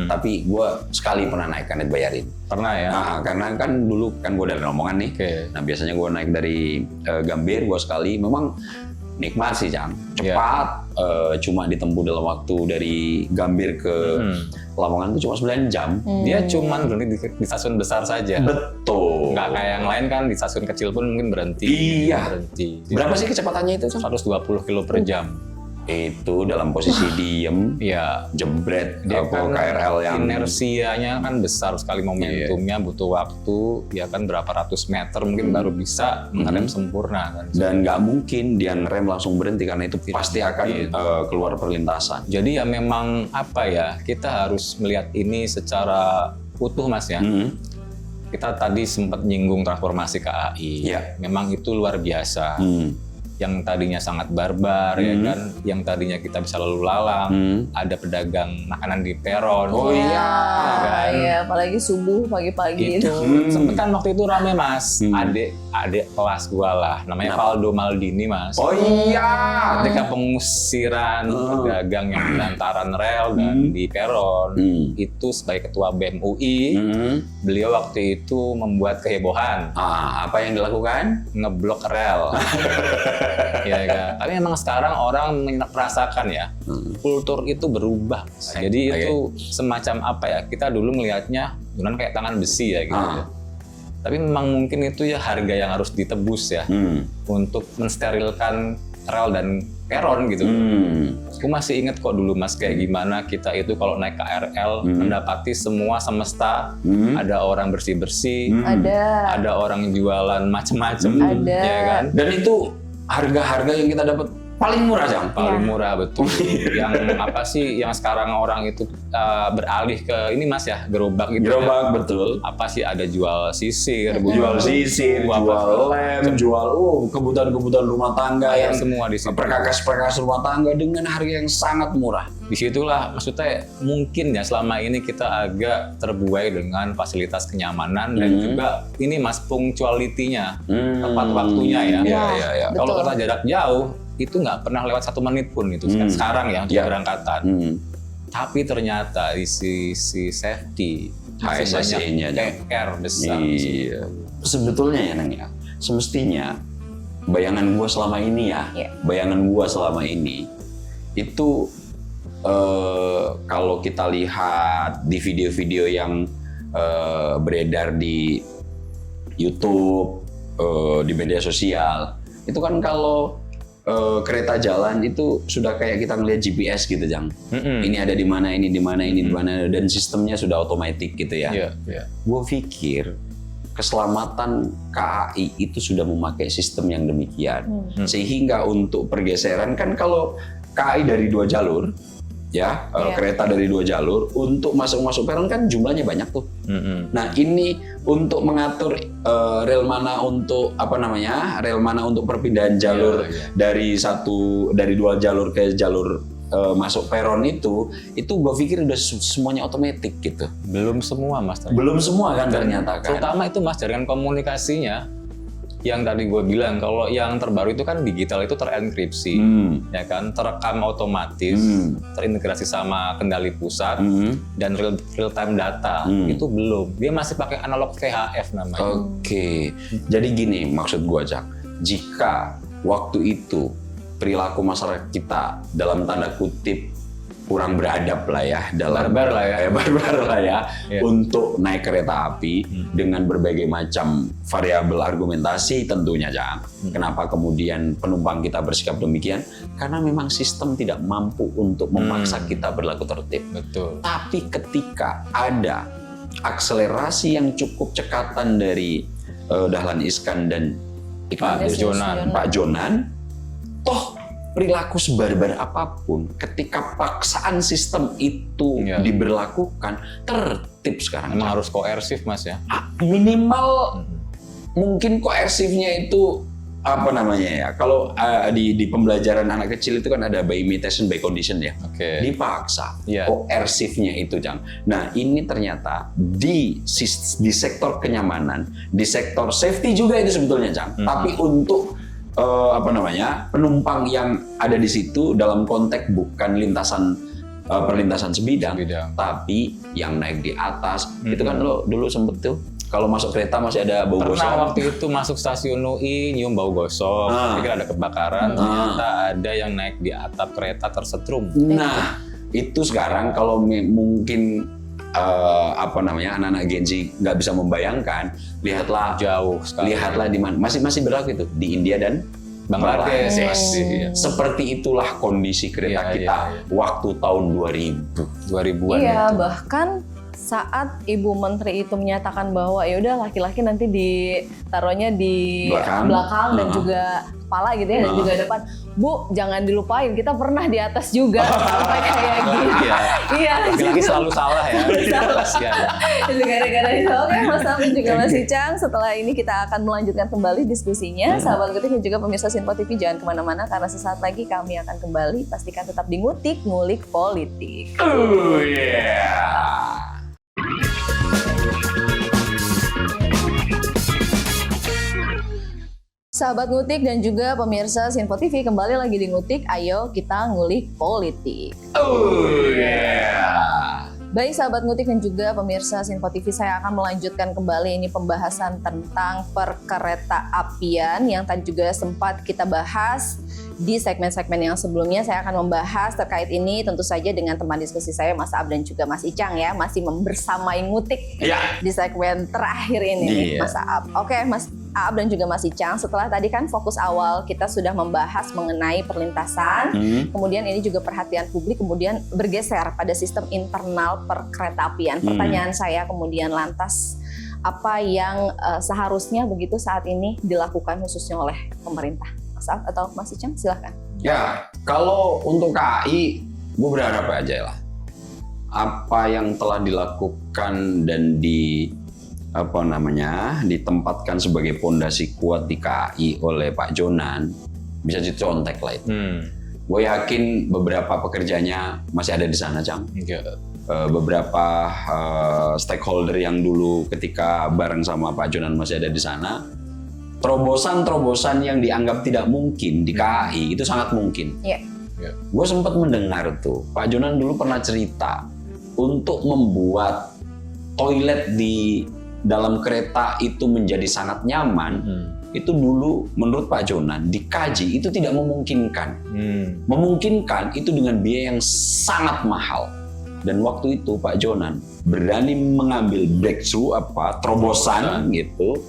Tapi gue sekali pernah naik kan dibayarin. Pernah ya? Nah, karena kan dulu kan gue dari Lamongan nih. Nah, biasanya gue naik dari Gambir, gue sekali. Memang nikmat sih, Cang. Cepat, cuma ditempuh dalam waktu dari Gambir ke Lamongan itu cuma 9 jam. Dia cuma berhenti di stasiun besar saja. Betul. Nggak kayak yang lain kan, di stasiun kecil pun mungkin berhenti. Berhenti. Berapa sih kecepatannya itu, Cang? 120 km per jam. Itu dalam posisi diem, jebret, dia kan KRL yang inersianya kan besar sekali, momentumnya butuh waktu ya kan berapa ratus meter mungkin baru bisa mengerem sempurna kan. Dan nggak mungkin dia ngerem langsung berhenti karena itu pasti akan keluar perlintasan. Jadi ya memang kita harus melihat ini secara utuh, Mas ya. Kita tadi sempat nyinggung transformasi KAI. Memang itu luar biasa. Yang tadinya sangat barbar ya kan, yang tadinya kita bisa lalu lalang, ada pedagang makanan di peron. Iya, apalagi subuh pagi-pagi itu. Sempet kan waktu itu rame, Mas. Adik kelas gua lah, namanya Valdo Maldini, Mas. Ketika pengusiran pedagang yang di lantaran rel dan di peron, itu sebagai ketua BEM UI, beliau waktu itu membuat kehebohan. Apa yang dilakukan? Ngeblok rel. Ya kan. Tapi memang sekarang orang merasakan ya, kultur itu berubah. Jadi itu semacam kita dulu melihatnya kayak tangan besi ya gitu. Tapi memang mungkin itu ya harga yang harus ditebus ya untuk mensterilkan rel dan peron gitu. Aku masih inget kok dulu, Mas, kayak gimana kita itu kalau naik KRL mendapati semua semesta, ada orang bersih-bersih, ada orang jualan macem-macem, ya kan? Dan itu harga-harga yang kita dapat paling murah Jang. Paling murah betul. Yang apa sih yang sekarang orang itu beralih ke ini Mas ya, gerobak gitu. Gerobak ya. betul. Apa sih ada jual sisir, Jual sisir, jual lem, jual kebutuhan-kebutuhan rumah tangga yang semua di situ. Perkakas rumah tangga dengan harga yang sangat murah. Disitulah maksudnya mungkin ya selama ini kita agak terbuai dengan fasilitas kenyamanan dan juga ini Mas punctuality-nya, tepat waktunya ya. Iya. Kalau kita jarak jauh itu nggak pernah lewat 1 menit pun itu sekarang ya untuk keberangkatan. Tapi ternyata di sisi safety HSSC-nya PR besar. Iya. Sebetulnya ya Neng ya, semestinya bayangan gua selama ini itu kalau kita lihat di video-video yang beredar di YouTube, di media sosial, itu kan kalau kereta jalan itu sudah kayak kita ngelihat GPS gitu, Jang. Ini ada di mana, ini di mana, ini di mana, dan sistemnya sudah otomatis gitu ya. Gue pikir keselamatan KAI itu sudah memakai sistem yang demikian, sehingga untuk pergeseran kan kalau KAI dari 2 jalur, ya kereta dari 2 jalur untuk masuk peron kan jumlahnya banyak tuh. Nah ini untuk mengatur rel mana untuk rel mana untuk perpindahan jalur dari 2 jalur ke jalur masuk peron itu gue pikir udah semuanya otomatis gitu. Belum semua Mas. Belum semua kan ternyata kan. Terutama itu Mas jaringan komunikasinya. Yang tadi gue bilang kalau yang terbaru itu kan digital itu terenkripsi, ya kan, terekam otomatis, terintegrasi sama kendali pusat dan real time data itu belum. Dia masih pakai analog VHF namanya. Oke. Jadi gini maksud gue Jack, jika waktu itu perilaku masyarakat kita dalam tanda kutip kurang beradab lah ya, barbar lah ya untuk naik kereta api dengan berbagai macam variabel argumentasi tentunya Jang. Kenapa kemudian penumpang kita bersikap demikian? Karena memang sistem tidak mampu untuk memaksa kita berlaku tertib. Betul. Tapi ketika ada akselerasi yang cukup cekatan dari Dahlan Iskan dan Pak Jonan, toh perilaku sebarbar apapun, ketika paksaan sistem itu diberlakukan, tertib sekarang. Memang harus koersif Mas ya? Minimal mungkin koersifnya itu kalau di pembelajaran anak kecil itu kan ada by imitation by condition ya. Dipaksa. Koersifnya itu Jang. Nah ini ternyata di sektor kenyamanan, di sektor safety juga itu sebetulnya Jang. Tapi untuk penumpang yang ada di situ dalam konteks bukan perlintasan sebidang, tapi yang naik di atas itu kan lo dulu sempet tuh kalau masuk kereta masih ada bau gosong. Pernah waktu itu masuk stasiun UI nyium bau gosong, pikir ada kebakaran, ternyata ada yang naik di atap kereta tersetrum. Nah itu sekarang kalau mungkin anak-anak Gen Z nggak bisa membayangkan, lihatlah jauh sekali. Lihatlah di mana masih berlaku itu di India dan Bangladesh. Seperti itulah kondisi kereta kita waktu tahun 2000-an. Iya, bahkan saat Ibu Menteri itu menyatakan bahwa ya udah laki-laki nanti ditaruhnya di belakang dan juga kepala gitu ya dan juga depan. Bu, jangan dilupain kita pernah di atas juga sampai kayak gitu. Iya. Laki-laki selalu salah ya. Itu gara-gara itu. Oke, Mas Am dan juga Mas Icang. Setelah ini kita akan melanjutkan kembali diskusinya. Sahabat Ngutik dan juga pemirsa Sinpo TV jangan kemana-mana karena sesaat lagi kami akan kembali. Pastikan tetap di Ngutik, ngulik politik. Oh yeah. Sahabat Ngutik dan juga pemirsa Sinpo TV kembali lagi di Ngutik, ayo kita ngulik politik. Oh yeah. Baik sahabat Ngutik dan juga pemirsa Sinpo TV, saya akan melanjutkan kembali ini pembahasan tentang perkereta apian yang tadi juga sempat kita bahas di segmen-segmen yang sebelumnya. Saya akan membahas terkait ini tentu saja dengan teman diskusi saya Mas Ab dan juga Mas Icang ya, masih membersamai Ngutik di segmen terakhir ini Mas Ab. Oke Mas Ab dan juga Mas Icang, setelah tadi kan fokus awal kita sudah membahas mengenai perlintasan, kemudian ini juga perhatian publik kemudian bergeser pada sistem internal perkereta apian. Pertanyaan saya kemudian lantas apa yang seharusnya begitu saat ini dilakukan khususnya oleh pemerintah? Mas Ab atau Mas Icang silahkan. Ya, kalau untuk KAI, gue berharap aja lah. Apa yang telah dilakukan dan ditempatkan sebagai pondasi kuat di KAI oleh Pak Jonan bisa dicontek lah itu. Gue yakin beberapa pekerjanya masih ada di sana, Cang. Beberapa stakeholder yang dulu ketika bareng sama Pak Jonan masih ada di sana. Terobosan-terobosan yang dianggap tidak mungkin di KAI itu sangat mungkin. Gue sempat mendengar tuh, Pak Jonan dulu pernah cerita untuk membuat toilet di dalam kereta itu menjadi sangat nyaman. Itu dulu menurut Pak Jonan dikaji itu tidak memungkinkan. Memungkinkan itu dengan biaya yang sangat mahal. Dan waktu itu Pak Jonan berani mengambil breakthrough terobosan gitu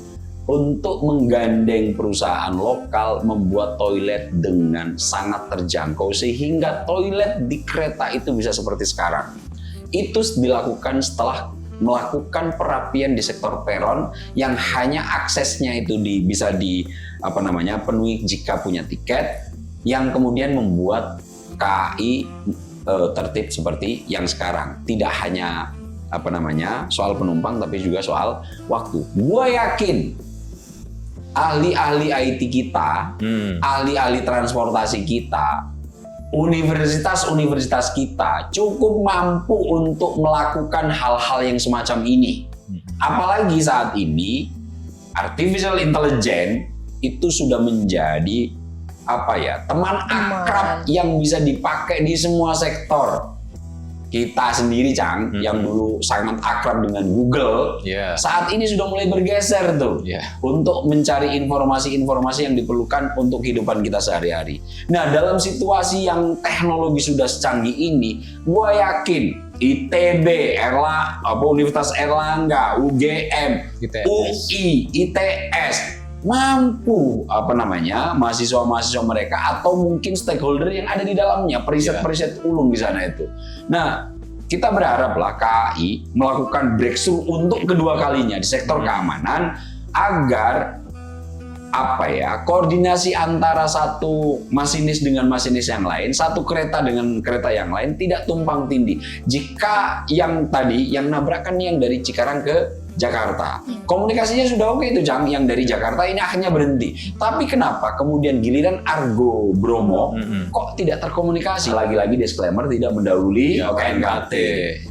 untuk menggandeng perusahaan lokal membuat toilet dengan sangat terjangkau sehingga toilet di kereta itu bisa seperti sekarang. Itu dilakukan setelah melakukan perapian di sektor peron yang hanya aksesnya itu bisa penuhi jika punya tiket, yang kemudian membuat KAI tertib seperti yang sekarang. Tidak hanya soal penumpang tapi juga soal waktu. Gua yakin ahli-ahli IT kita, ahli-ahli transportasi kita, universitas-universitas kita cukup mampu untuk melakukan hal-hal yang semacam ini. Apalagi saat ini artificial intelligence itu sudah menjadi teman akrab yang bisa dipakai di semua sektor. Kita sendiri, Cang, yang dulu sangat akrab dengan Google, saat ini sudah mulai bergeser tuh untuk mencari informasi-informasi yang diperlukan untuk kehidupan kita sehari-hari. Nah, dalam situasi yang teknologi sudah secanggih ini, gue yakin ITB, Universitas Erlangga, UGM, UI, ITS mampu mahasiswa-mahasiswa mereka atau mungkin stakeholder yang ada di dalamnya, periset-periset ulung di sana itu. Nah, kita berharaplah KAI melakukan breakthrough untuk kedua kalinya di sektor keamanan agar koordinasi antara satu masinis dengan masinis yang lain, satu kereta dengan kereta yang lain tidak tumpang tindih. Jika yang nabrakan yang dari Cikarang ke Jakarta, komunikasinya sudah oke itu, Cang, yang dari Jakarta ini akhirnya berhenti. Tapi kenapa kemudian giliran Argo Bromo kok tidak terkomunikasi? Lagi-lagi disclaimer tidak mendahului KNKT.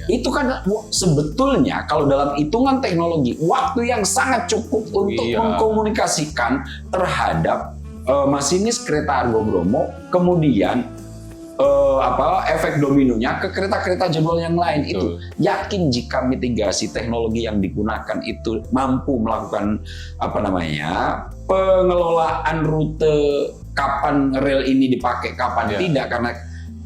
Itu kan sebetulnya kalau dalam hitungan teknologi waktu yang sangat cukup untuk mengkomunikasikan terhadap masinis kereta Argo Bromo, kemudian efek dominonya ke kereta-kereta jadwal yang lain. Itu yakin jika mitigasi teknologi yang digunakan itu mampu melakukan pengelolaan rute, kapan rel ini dipakai, kapan tidak, karena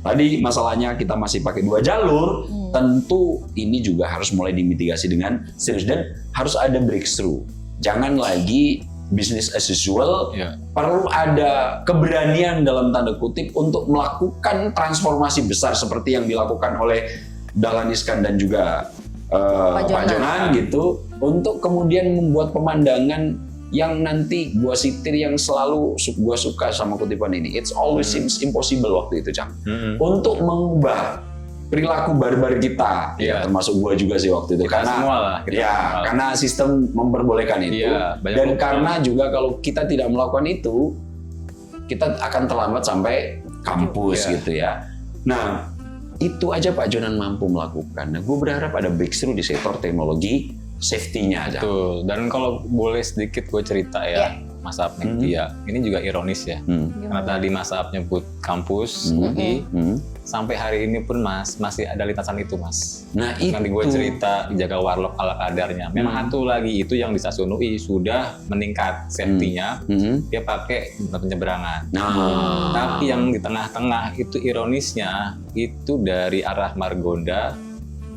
tadi masalahnya kita masih pakai 2 jalur. Tentu ini juga harus mulai dimitigasi dengan serius dan harus ada breakthrough. Jangan lagi business as usual, perlu ada keberanian dalam tanda kutip untuk melakukan transformasi besar seperti yang dilakukan oleh Dahlan Iskan dan juga Pak Jonan gitu, untuk kemudian membuat pemandangan yang nanti gua sitir, yang selalu gua suka sama kutipan ini, it's always seems impossible waktu itu, Cang, untuk mengubah perilaku barbar kita, termasuk gua juga sih waktu itu, karena sistem memperbolehkan itu, dan karena juga kalau kita tidak melakukan itu, kita akan terlambat sampai kampus gitu ya. Nah, itu aja Pak Jonan mampu melakukan. Nah, gue berharap ada breakthrough di sektor teknologi safety-nya aja. Betul. Dan kalau boleh sedikit gue cerita Mas Ab dia, ini juga ironis ya. Karena tadi Mas Ab nyebut kampus, UI, sampai hari ini pun masih ada lintasan itu, Mas. Nah, itu. Nanti gue cerita dijaga warlock ala kadarnya. Memang satu lagi itu yang di stasiun UI sudah meningkat safety-nya, dia pakai penyeberangan. Tapi yang di tengah-tengah itu ironisnya, itu dari arah Margonda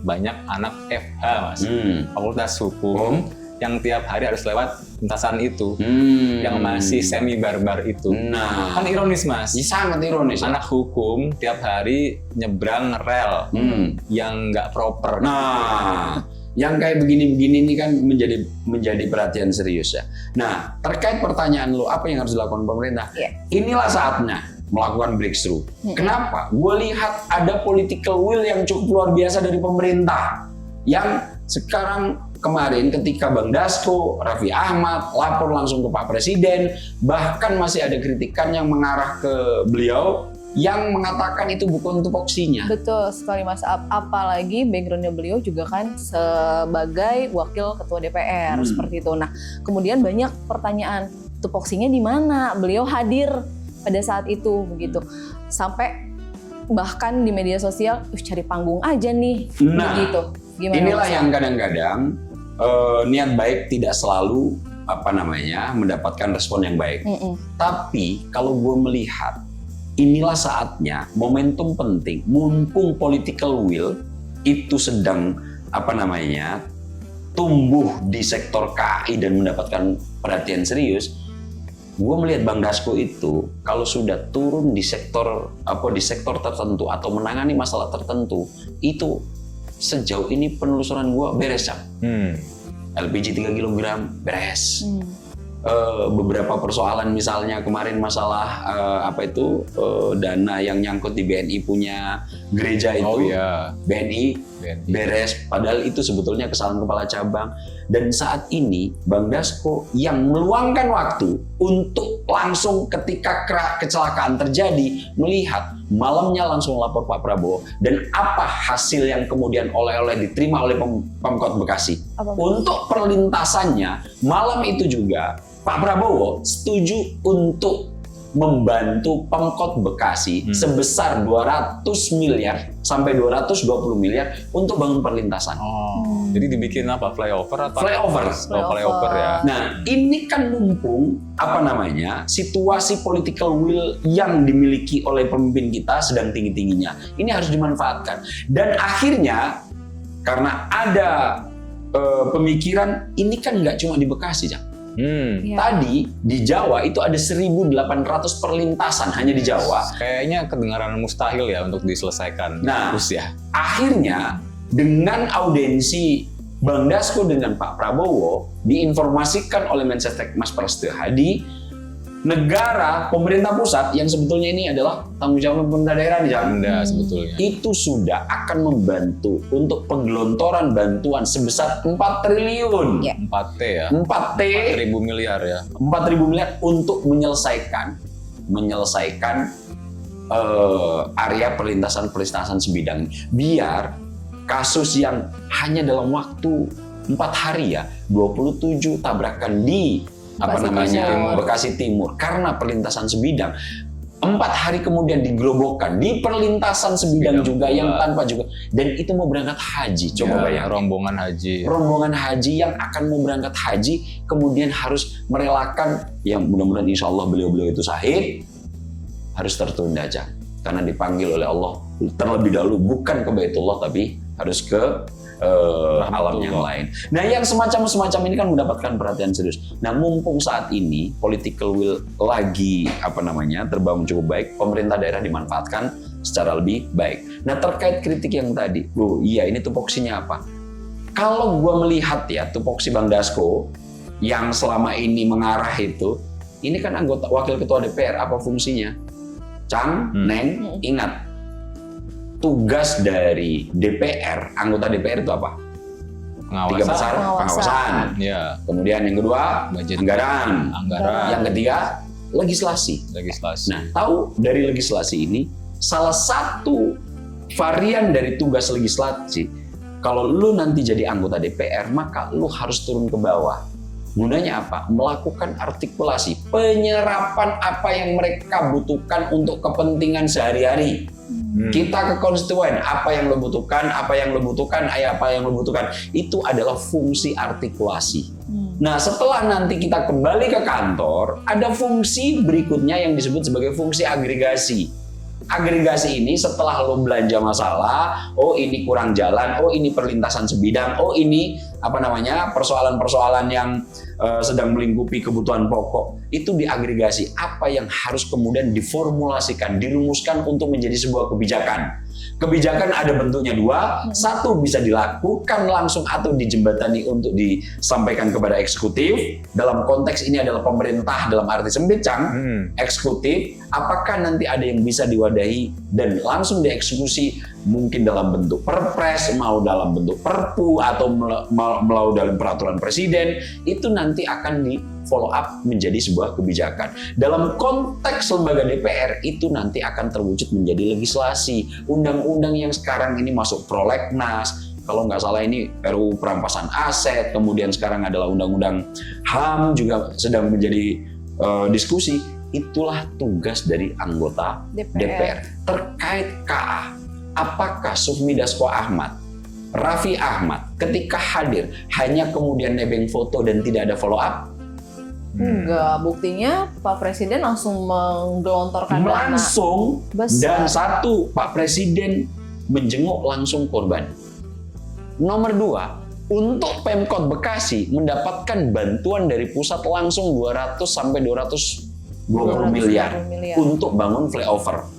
banyak anak FH, Mas. Fakultas Hukum. Yang tiap hari harus lewat lintasan itu, yang masih semi barbar itu. Kan ironis, Mas. Sangat ironis. Anak hukum tiap hari nyebrang rel yang nggak proper. Nah, yang kayak begini-begini ini kan menjadi perhatian serius ya. Nah, terkait pertanyaan lo, apa yang harus dilakukan pemerintah? Inilah saatnya melakukan breakthrough. Kenapa? Gue lihat ada political will yang cukup luar biasa dari pemerintah. Yang sekarang kemarin ketika Bang Dasko, Raffi Ahmad lapor langsung ke Pak Presiden, bahkan masih ada kritikan yang mengarah ke beliau yang mengatakan itu bukan tupoksinya. Betul sekali Mas, apalagi backgroundnya beliau juga kan sebagai wakil ketua DPR seperti itu. Nah, kemudian banyak pertanyaan, tupoksinya di mana? Beliau hadir pada saat itu begitu. Sampai bahkan di media sosial cari panggung aja nih begitu. Gimana inilah Mas? yang kadang-kadang niat baik tidak selalu mendapatkan respon yang baik. Tapi kalau gue melihat inilah saatnya, momentum penting, mumpung political will itu sedang tumbuh di sektor KAI dan mendapatkan perhatian serius. Gue melihat Bang Dasko itu kalau sudah turun di sektor tertentu atau menangani masalah tertentu, itu sejauh ini penelusuran gue beres, Cak. LPG 3 kg beres. Beberapa persoalan misalnya kemarin masalah dana yang nyangkut di BNI punya gereja itu, BNI beres, padahal itu sebetulnya kesalahan kepala cabang. Dan saat ini Bang Dasko yang meluangkan waktu untuk langsung ketika kecelakaan terjadi, melihat malamnya langsung lapor Pak Prabowo, dan apa hasil yang kemudian oleh-oleh diterima oleh Pemkot Bekasi. Untuk perlintasannya malam itu juga Pak Prabowo setuju untuk membantu Pemkot Bekasi sebesar 200 miliar sampai 220 miliar untuk bangun perlintasan. Jadi dibikin apa? Flyover atau? Flyover ya. Nah, ini kan mumpung situasi political will yang dimiliki oleh pemimpin kita sedang tinggi-tingginya. Ini harus dimanfaatkan. Dan akhirnya karena ada pemikiran ini kan nggak cuma di Bekasi, Cak. Tadi di Jawa itu ada 1.800 perlintasan hanya di Jawa. Kayaknya kedengaran mustahil ya untuk diselesaikan. Nah, akhirnya dengan audiensi Bang Dasko dengan Pak Prabowo diinformasikan oleh Mensesnek Mas Prasetyo Hadi, negara, pemerintah pusat yang sebetulnya ini adalah tanggung jawab pemerintah daerah di Jakarta sebetulnya itu sudah akan membantu untuk penggelontoran bantuan sebesar 4 triliun. 4T ya. 4T 4.000 miliar ya. 4.000 miliar untuk menyelesaikan area perlintasan sebidang, biar kasus yang hanya dalam waktu 4 hari 27 tabrakan di Bekasi Timur karena perlintasan sebidang, 4 hari kemudian digerobokkan di perlintasan sebidang juga yang tanpa juga, dan itu mau berangkat haji. Coba bayangkan rombongan haji yang akan mau berangkat haji kemudian harus merelakan, yang mudah-mudahan insya Allah beliau-beliau itu sahih, harus tertunda aja karena dipanggil oleh Allah terlebih dahulu, bukan ke Baitullah tapi harus ke alam yang lain. Nah, yang semacam ini kan mendapatkan perhatian serius. Nah, mumpung saat ini political will lagi terbangun cukup baik, pemerintah daerah dimanfaatkan secara lebih baik. Nah, terkait kritik yang tadi, ini tupoksinya apa? Kalau gua melihat tupoksi Bang Dasko yang selama ini mengarah itu, ini kan anggota wakil ketua DPR, apa fungsinya? Neng, ingat. Tugas dari DPR, anggota DPR itu apa? Pengawasan. 3 besar, pengawasan. Ya. Kemudian yang kedua, anggaran. Yang ketiga, legislasi. Nah, tahu dari legislasi ini, salah satu varian dari tugas legislasi, kalau lu nanti jadi anggota DPR, maka lu harus turun ke bawah. Gunanya apa? Melakukan artikulasi, penyerapan apa yang mereka butuhkan untuk kepentingan sehari-hari. Kita ke konstituen, apa yang lo butuhkan, itu adalah fungsi artikulasi. Nah, setelah nanti kita kembali ke kantor, ada fungsi berikutnya yang disebut sebagai fungsi agregasi. Agregasi ini setelah lo belanja masalah, ini kurang jalan, ini perlintasan sebidang, ini persoalan-persoalan yang sedang melingkupi kebutuhan pokok itu diagregasi, apa yang harus kemudian diformulasikan, dirumuskan untuk menjadi sebuah kebijakan. Kebijakan ada bentuknya dua, satu bisa dilakukan langsung atau dijembatani untuk disampaikan kepada eksekutif. Dalam konteks ini adalah pemerintah dalam arti sempit, Cang. Eksekutif, apakah nanti ada yang bisa diwadahi dan langsung dieksekusi, mungkin dalam bentuk perpres, mau dalam bentuk perpu, atau melalui dalam peraturan presiden, itu nanti akan di follow up menjadi sebuah kebijakan. Dalam konteks lembaga DPR itu nanti akan terwujud menjadi legislasi. Undang-undang yang sekarang ini masuk prolegnas, kalau nggak salah ini RUU perampasan aset, kemudian sekarang adalah undang-undang HAM juga sedang menjadi diskusi. Itulah tugas dari anggota DPR. Terkait KA, apakah Sufmi Dasko Ahmad, Raffi Ahmad ketika hadir hanya kemudian nebeng foto dan tidak ada follow up? Enggak, buktinya Pak Presiden langsung menggelontorkan langsung besar. Dan satu, Pak Presiden menjenguk langsung korban. Nomor dua, untuk Pemkot Bekasi mendapatkan bantuan dari pusat langsung 200 sampai 220 miliar untuk bangun flyover.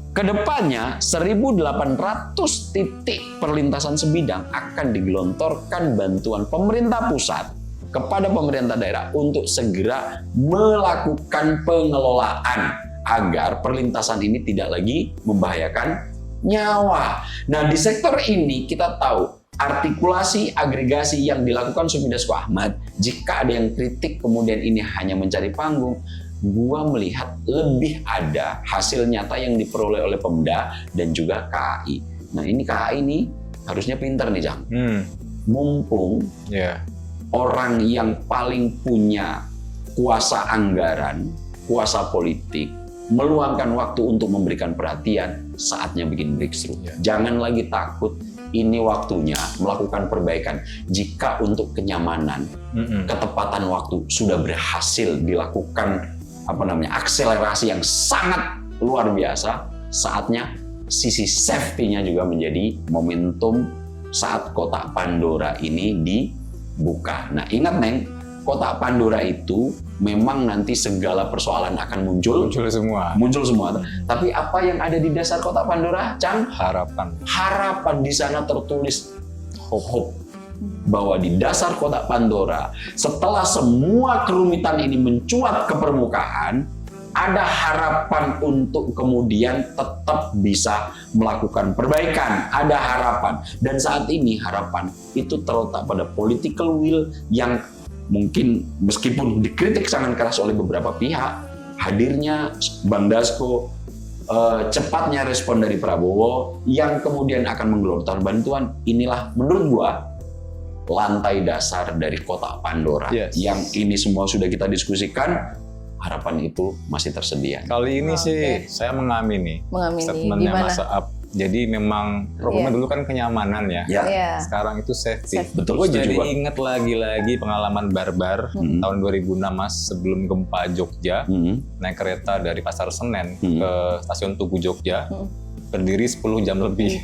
Kedepannya 1.800 titik perlintasan sebidang akan digelontorkan bantuan pemerintah pusat kepada pemerintah daerah untuk segera melakukan pengelolaan agar perlintasan ini tidak lagi membahayakan nyawa. Nah, di sektor ini kita tahu artikulasi agregasi yang dilakukan Sufmi Dasko Ahmad, jika ada yang kritik kemudian ini hanya mencari panggung, gua melihat lebih ada hasil nyata yang diperoleh oleh Pemda dan juga KAI. Nah, ini KAI ini harusnya pintar nih, Jang. Mumpung orang yang paling punya kuasa anggaran, kuasa politik, meluangkan waktu untuk memberikan perhatian, saatnya bikin breakthrough. Jangan lagi takut, ini waktunya melakukan perbaikan. Jika untuk kenyamanan, ketepatan waktu sudah berhasil dilakukan akselerasi yang sangat luar biasa, saatnya sisi safety-nya juga menjadi momentum saat kotak Pandora ini dibuka. Nah, ingat Neng, kotak Pandora itu memang nanti segala persoalan akan muncul semua. Tapi apa yang ada di dasar kotak Pandora, Cang? Harapan di sana tertulis hope. Bahwa di dasar kotak Pandora, setelah semua kerumitan ini mencuat ke permukaan, ada harapan untuk kemudian tetap bisa melakukan perbaikan. Ada harapan. Dan saat ini harapan itu terletak pada political will yang mungkin meskipun dikritik sangat keras oleh beberapa pihak, hadirnya Bang Dasko, cepatnya respon dari Prabowo yang kemudian akan menggelontorkan bantuan, inilah menurut gua lantai dasar dari kotak Pandora yang ini semua sudah kita diskusikan. Harapan itu masih tersedia. Kali ini sih saya mengamini statementnya Mas Aap. Jadi memang programnya dulu kan kenyamanan ya. Sekarang itu safety. Betul. Gue jadi inget lagi pengalaman barbar tahun 2006 Mas, sebelum gempa Jogja, naik kereta dari Pasar Senen ke stasiun Tugu Jogja, berdiri 10 jam lebih.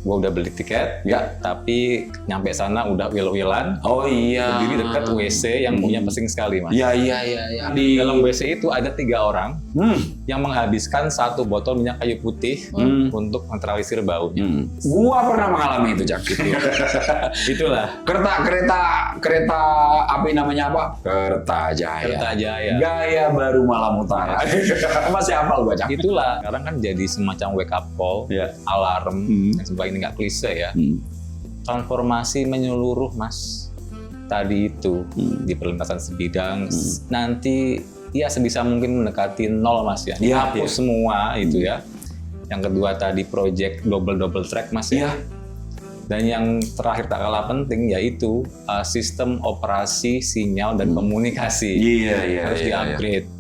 Gue udah beli tiket, tapi nyampe sana udah wil-wilan. Oh iya. Berdiri dekat WC yang punya pesing sekali, Mas. Iya. Di dalam WC itu ada 3 orang yang menghabiskan 1 botol minyak kayu putih untuk netralisir baunya. Gua pernah mengalami itu, Cak. Itulah. Kereta api namanya apa? Kertajaya. Gaya baru Malam Utara. Masih hafal gua, Cak. Itulah. Sekarang kan jadi semacam wake up call, alarm, dan sebagainya. Ini nggak klise ya, transformasi menyeluruh Mas. Tadi itu di perlintasan sebidang nanti ya sebisa mungkin mendekati 0 Mas ya, dihapus semua itu ya. Yang kedua tadi project double track Mas ya. Dan yang terakhir tak kalah penting yaitu sistem operasi sinyal dan komunikasi harus di-upgrade.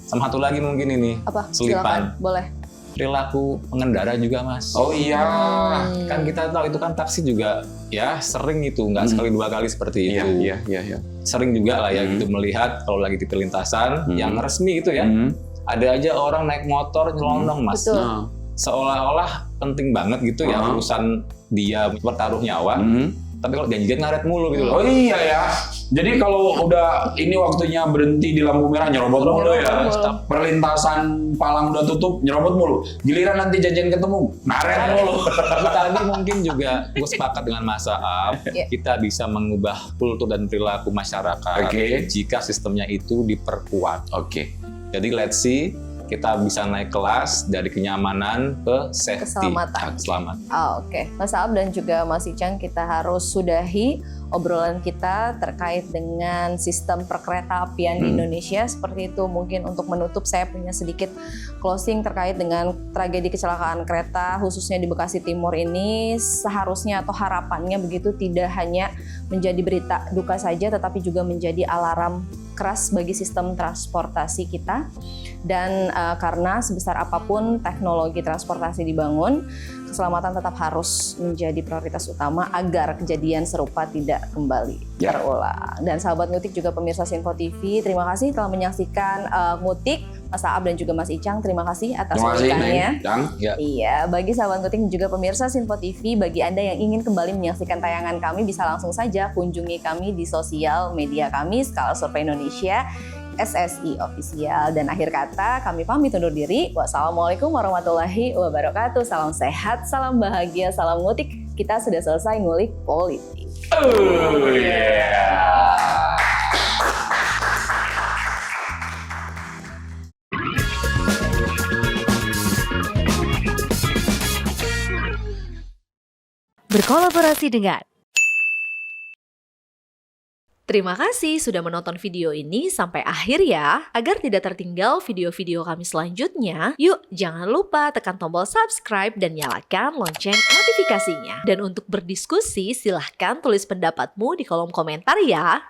Sama satu lagi mungkin ini selipan. Silakan, boleh. Perilaku pengendara juga Mas. Oh iya. Kan kita tahu itu kan taksi juga ya sering itu, nggak sekali 2 kali seperti itu. Iya. Sering juga lah ya gitu melihat kalau lagi di perlintasan yang resmi itu ya. Ada aja orang naik motor nyelonong Mas. Betul. Seolah-olah penting banget gitu ya urusan dia bertaruh nyawa. tapi kalau janjian ngaret mulu gitu loh. Oh iya ya. Jadi kalau udah ini waktunya berhenti di lampu merah nyerobot mulu ya. Perlintasan palang udah tutup nyerobot mulu. Giliran nanti janjian ketemu ngaret mulu. Tapi tadi mungkin juga gue sepakat dengan Mas Saab, kita bisa mengubah kultur dan perilaku masyarakat jika sistemnya itu diperkuat. Jadi let's see, kita bisa naik kelas dari kenyamanan ke safety, keselamatan. Oke. Mas Saab dan juga Mas Icang, kita harus sudahi obrolan kita terkait dengan sistem perkereta-apian di Indonesia. Seperti itu, mungkin untuk menutup saya punya sedikit closing terkait dengan tragedi kecelakaan kereta khususnya di Bekasi Timur ini. Seharusnya atau harapannya begitu tidak hanya menjadi berita duka saja, tetapi juga menjadi alarm keras bagi sistem transportasi kita. Dan karena sebesar apapun teknologi transportasi dibangun, keselamatan tetap harus menjadi prioritas utama agar kejadian serupa tidak kembali terulang. Dan sahabat Ngutik juga pemirsa Sinpo TV, terima kasih telah menyaksikan Ngutik. Mas Saab dan juga Mas Icang, terima kasih atas waktunya. Iya, bagi sahabat Ngutik dan juga pemirsa Sinpo TV, bagi Anda yang ingin kembali menyaksikan tayangan kami bisa langsung saja kunjungi kami di sosial media kami Skala Survei Indonesia SSI Official. Dan akhir kata kami pamit undur diri. Wassalamualaikum warahmatullahi wabarakatuh. Salam sehat, salam bahagia, salam Ngutik. Kita sudah selesai ngulik politik. Oh yeah. Berkolaborasi dengan. Terima kasih sudah menonton video ini sampai akhir ya. Agar tidak tertinggal video-video kami selanjutnya, yuk jangan lupa tekan tombol subscribe dan nyalakan lonceng notifikasinya. Dan untuk berdiskusi, silahkan tulis pendapatmu di kolom komentar ya.